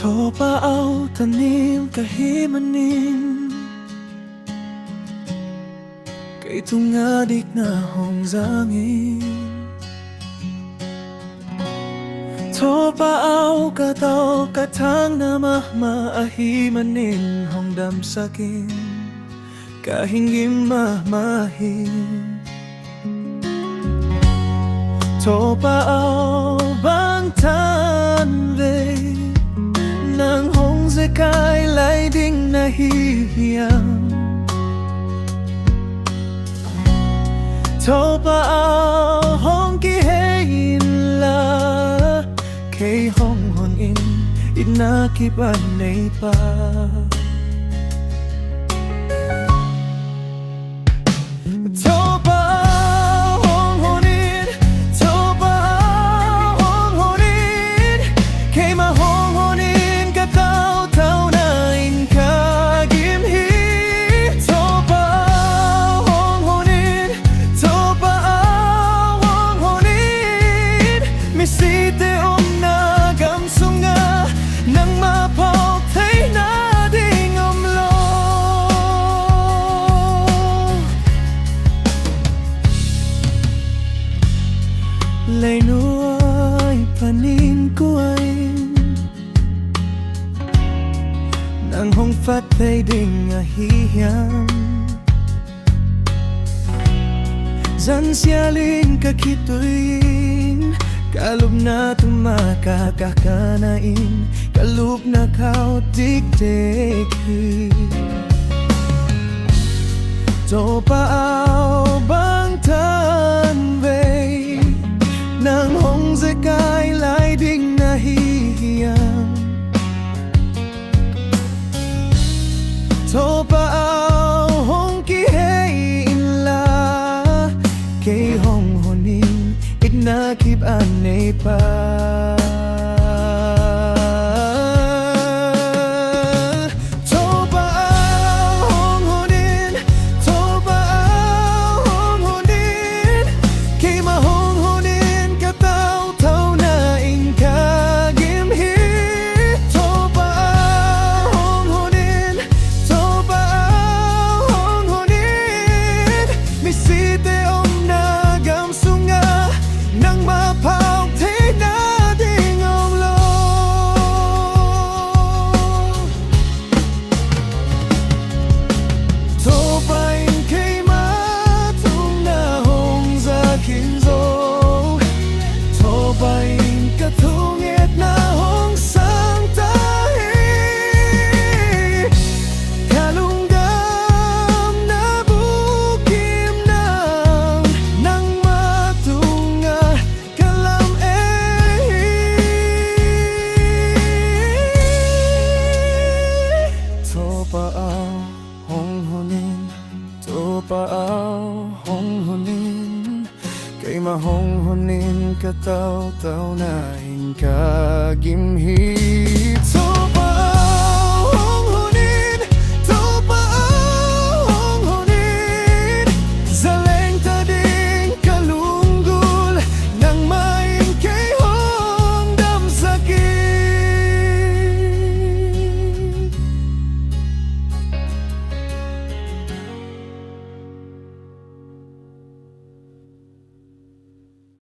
Thô pa áo thân im cả hi manin Kay tunga dik na hong zangin Thô pa áo cả tao cả tháng na ma ahi manin hong dam sakin Kahingim mahin Thô pa áo bang tan về Nang hong se kai lai ding na hiyang Thô pa áo hong ki hein la Kay hong hon in inakipan nay pa Lay nuôi panin của anh Nang hong phát thấy đình hi hiang Zan sialin kakituin Kalub na tumakakakanain Kalub na kau tik-tik Thô pa áo bang tan về Nang hong se kai lai ding na hiyang Thô pa áo hong ki hein la Kay hong honin it na keep an pa